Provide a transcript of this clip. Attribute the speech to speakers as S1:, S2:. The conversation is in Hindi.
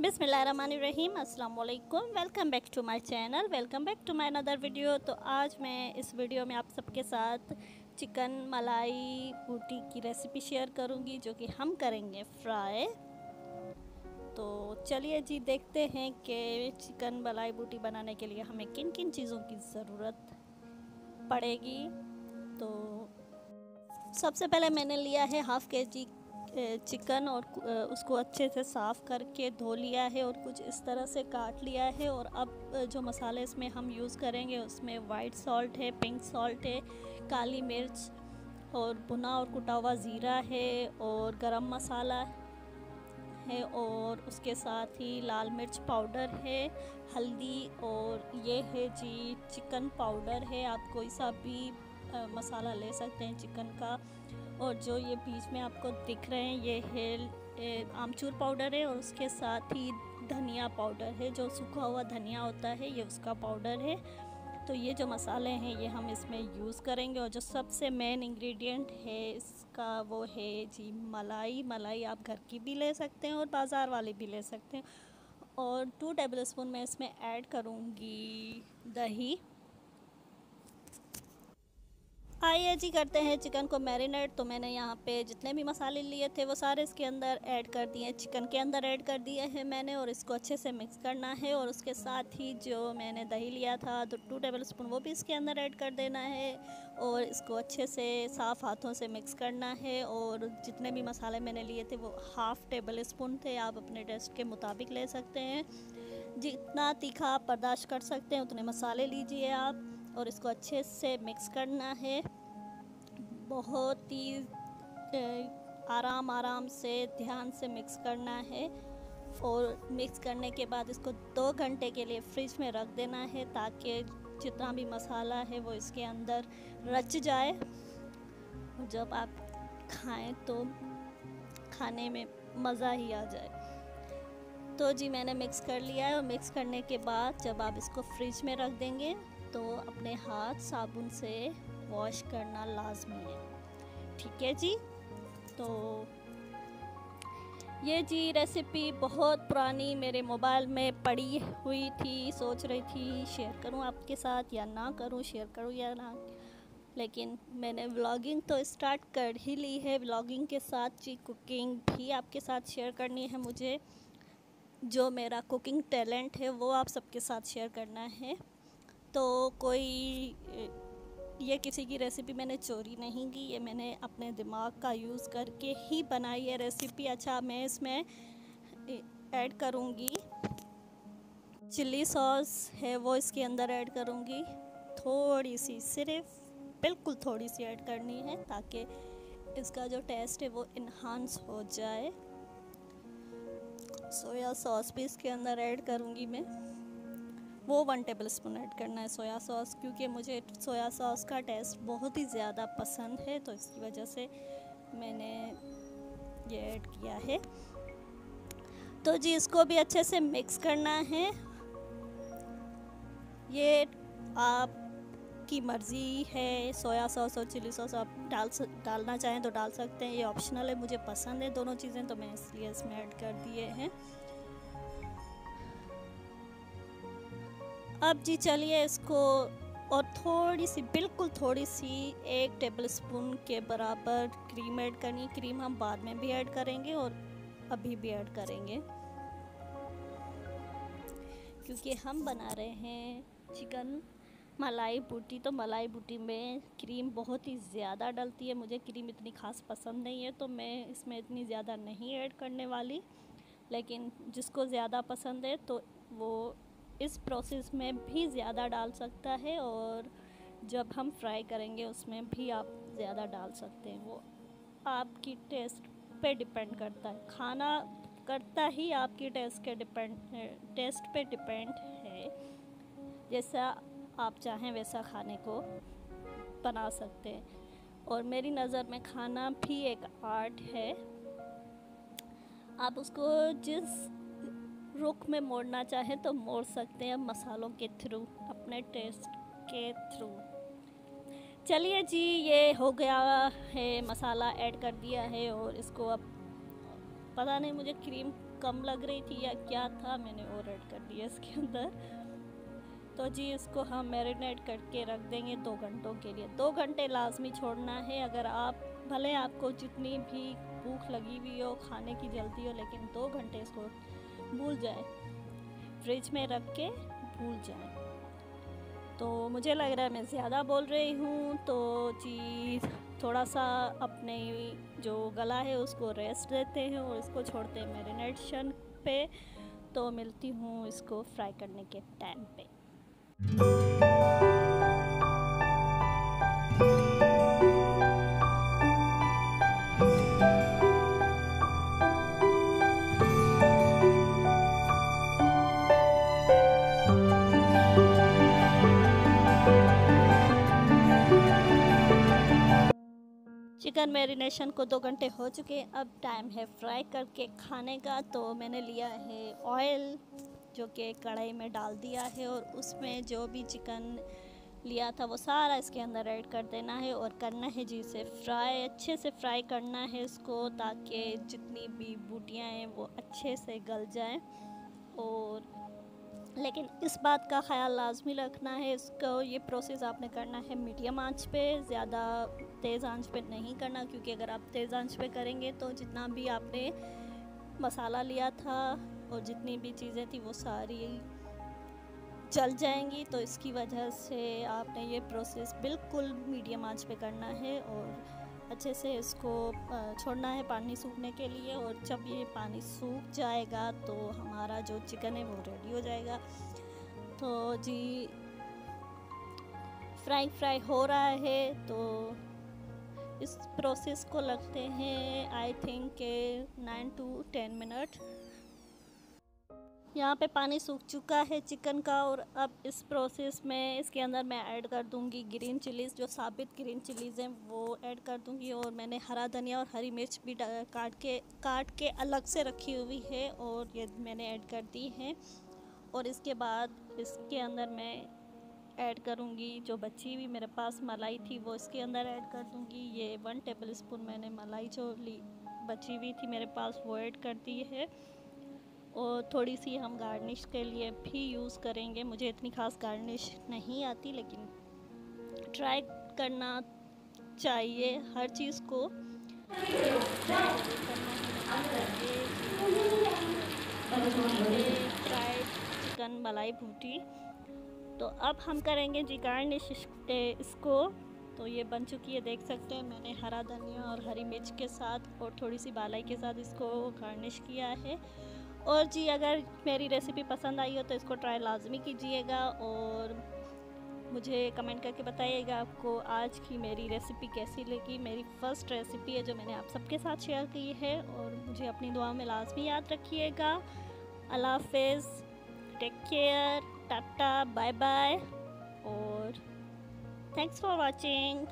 S1: बिस्मिल्लाहिर्रहमानिर्रहीम, अस्सलाम वालेकुम। Welcome back to my channel, welcome back to my another video. तो आज मैं इस वीडियो में आप सबके साथ चिकन मलाई बूटी की रेसिपी शेयर करूंगी, जो कि हम करेंगे फ्राई। तो चलिए जी, देखते हैं कि चिकन मलाई बूटी बनाने के लिए हमें किन किन चीज़ों की ज़रूरत पड़ेगी। तो सबसे पहले मैंने लिया है हाफ़ केजी चिकन और उसको अच्छे से साफ़ करके धो लिया है और कुछ इस तरह से काट लिया है। और अब जो मसाले इसमें हम यूज़ करेंगे उसमें वाइट सॉल्ट है, पिंक सॉल्ट है, काली मिर्च और भुना और कुटा हुआ ज़ीरा है और गरम मसाला है और उसके साथ ही लाल मिर्च पाउडर है, हल्दी और ये है जी चिकन पाउडर है। आप कोई सा भी मसाला ले सकते हैं चिकन का। और जो ये बीच में आपको दिख रहे हैं ये है आमचूर पाउडर है और उसके साथ ही धनिया पाउडर है, जो सूखा हुआ धनिया होता है ये उसका पाउडर है। तो ये जो मसाले हैं ये हम इसमें यूज़ करेंगे। और जो सबसे मेन इंग्रेडिएंट है इसका वो है जी मलाई आप घर की भी ले सकते हैं और बाज़ार वाली भी ले सकते हैं। और 2 टेबलस्पून मैं इसमें ऐड करूँगी दही। आइए जी, करते हैं चिकन को मैरिनेट। तो मैंने यहाँ पे जितने भी मसाले लिए थे वो सारे इसके अंदर ऐड कर दिए, चिकन के अंदर ऐड कर दिए हैं मैंने। और इसको अच्छे से मिक्स करना है। और उसके साथ ही जो मैंने दही लिया था तो 2 टेबलस्पून वो भी इसके अंदर ऐड कर देना है और इसको अच्छे से साफ़ हाथों से मिक्स करना है। और जितने भी मसाले मैंने लिए थे वो हाफ़ टेबलस्पून थे, आप अपने टेस्ट के मुताबिक ले सकते हैं। जितना तीखा आप बर्दाश्त कर सकते हैं उतने मसाले लीजिए आप। और इसको अच्छे से मिक्स करना है, बहुत ही आराम से ध्यान से मिक्स करना है। और मिक्स करने के बाद इसको 2 घंटे के लिए फ्रिज में रख देना है, ताकि जितना भी मसाला है वो इसके अंदर रच जाए। जब आप खाएं तो खाने में मज़ा ही आ जाए। तो जी मैंने मिक्स कर लिया है। और मिक्स करने के बाद जब आप इसको फ्रिज में रख देंगे तो अपने हाथ साबुन से वॉश करना लाजमी है, ठीक है जी। तो ये जी रेसिपी बहुत पुरानी मेरे मोबाइल में पड़ी हुई थी, सोच रही थी शेयर करूं आपके साथ या ना करूं, शेयर करूं या ना, लेकिन मैंने व्लॉगिंग तो स्टार्ट कर ही ली है। व्लॉगिंग के साथ जी कुकिंग भी आपके साथ शेयर करनी है मुझे। जो मेरा कुकिंग टैलेंट है वो आप सबके साथ शेयर करना है। तो कोई ये किसी की रेसिपी मैंने चोरी नहीं की, ये मैंने अपने दिमाग का यूज़ करके ही बनाई है रेसिपी। अच्छा, मैं इसमें ऐड करूँगी चिल्ली सॉस है वो इसके अंदर ऐड करूँगी, थोड़ी सी, सिर्फ बिल्कुल थोड़ी सी ऐड करनी है ताकि इसका जो टेस्ट है वो इन्हांस हो जाए। सोया सॉस भी इसके अंदर ऐड करूँगी मैं, वो 1 टेबलस्पून ऐड करना है सोया सॉस, क्योंकि मुझे सोया सॉस का टेस्ट बहुत ही ज़्यादा पसंद है, तो इसकी वजह से मैंने ये ऐड किया है। तो जी इसको भी अच्छे से मिक्स करना है। ये आपकी मर्ज़ी है, सोया सॉस और चिली सॉस आप डालना चाहें तो डाल सकते हैं, ये ऑप्शनल है। मुझे पसंद है दोनों चीज़ें तो मैं इसलिए इसमें ऐड कर दिए हैं। अब जी चलिए इसको, और थोड़ी सी, बिल्कुल थोड़ी सी 1 टेबलस्पून के बराबर क्रीम ऐड करनी। क्रीम हम बाद में भी ऐड करेंगे और अभी भी ऐड करेंगे, क्योंकि हम बना रहे हैं चिकन मलाई बूटी। तो मलाई बूटी में क्रीम बहुत ही ज़्यादा डलती है, मुझे क्रीम इतनी ख़ास पसंद नहीं है तो मैं इसमें इतनी ज़्यादा नहीं ऐड करने वाली। लेकिन जिसको ज़्यादा पसंद है तो वो इस प्रोसेस में भी ज़्यादा डाल सकता है, और जब हम फ्राई करेंगे उसमें भी आप ज़्यादा डाल सकते हैं। वो आपकी टेस्ट पे डिपेंड करता है, खाना करता ही आपकी टेस्ट पे डिपेंड है। जैसा आप चाहें वैसा खाने को बना सकते हैं। और मेरी नज़र में खाना भी एक आर्ट है, आप उसको जिस रुख में मोड़ना चाहें तो मोड़ सकते हैं, मसालों के थ्रू, अपने टेस्ट के थ्रू। चलिए जी, ये हो गया है, मसाला ऐड कर दिया है। और इसको अब पता नहीं मुझे क्रीम कम लग रही थी या क्या था, मैंने और ऐड कर दिया इसके अंदर। तो जी इसको हम मैरिनेट करके रख देंगे 2 घंटों के लिए। 2 घंटे लाजमी छोड़ना है। अगर आप भले आपको जितनी भी भूख लगी हुई हो, खाने की जल्दी हो, लेकिन 2 घंटे इसको भूल जाए, फ्रिज में रख के भूल जाए। तो मुझे लग रहा है मैं ज़्यादा बोल रही हूँ, तो जी थोड़ा सा अपने जो गला है उसको रेस्ट देते हैं और इसको छोड़ते हैं मैरिनेशन पे। तो मिलती हूँ इसको फ्राई करने के टाइम पे। चिकन मैरिनेशन को 2 घंटे हो चुके हैं। अब टाइम है फ्राई करके खाने का। तो मैंने लिया है ऑयल, जो कि कढ़ाई में डाल दिया है और उसमें जो भी चिकन लिया था वो सारा इसके अंदर ऐड कर देना है और करना है जी इसे फ्राई। अच्छे से फ्राई करना है इसको, ताकि जितनी भी बूटियाँ हैं वो अच्छे से गल जाएं। और लेकिन इस बात का ख्याल लाजमी रखना है, इसको ये प्रोसेस आपने करना है मीडियम आंच पे, ज़्यादा तेज़ आंच पे नहीं करना, क्योंकि अगर आप तेज़ आंच पे करेंगे तो जितना भी आपने मसाला लिया था और जितनी भी चीज़ें थी वो सारी जल जाएंगी। तो इसकी वजह से आपने ये प्रोसेस बिल्कुल मीडियम आंच पे करना है और अच्छे से इसको छोड़ना है पानी सूखने के लिए। और जब ये पानी सूख जाएगा तो हमारा जो चिकन है वो रेडी हो जाएगा। तो जी फ्राई हो रहा है, तो इस प्रोसेस को लगते हैं आई थिंक के 9 to 10 मिनट। यहाँ पे पानी सूख चुका है चिकन का और अब इस प्रोसेस में इसके अंदर मैं ऐड कर दूँगी ग्रीन चिलीज़, जो साबित ग्रीन चिलीज़ हैं वो ऐड कर दूँगी। और मैंने हरा धनिया और हरी मिर्च भी काट के अलग से रखी हुई है और ये मैंने ऐड कर दी है। और इसके बाद इसके अंदर मैं ऐड करूँगी जो बची हुई मेरे पास मलाई थी, वो इसके अंदर ऐड कर दूँगी। ये 1 टेबल स्पून मैंने मलाई जो बची हुई थी मेरे पास वो ऐड कर दी है। और थोड़ी सी हम गार्निश के लिए भी यूज़ करेंगे। मुझे इतनी ख़ास गार्निश नहीं आती, लेकिन ट्राई करना चाहिए हर चीज़ को। फ्राइड चिकन मलाई बूटी। तो अब हम करेंगे जी गार्निश इसको। तो ये बन चुकी है, देख सकते हैं मैंने हरा धनिया और हरी मिर्च के साथ और थोड़ी सी मलाई के साथ इसको गार्निश किया है। और जी अगर मेरी रेसिपी पसंद आई हो तो इसको ट्राई लाजमी कीजिएगा और मुझे कमेंट करके बताइएगा आपको आज की मेरी रेसिपी कैसी लगी। मेरी फ़र्स्ट रेसिपी है जो मैंने आप सबके साथ शेयर की है। और मुझे अपनी दुआओं में लाजमी याद रखिएगा। अल्लाह हाफ़िज़, take care, tata, bye bye और थैंक्स फॉर वॉचिंग।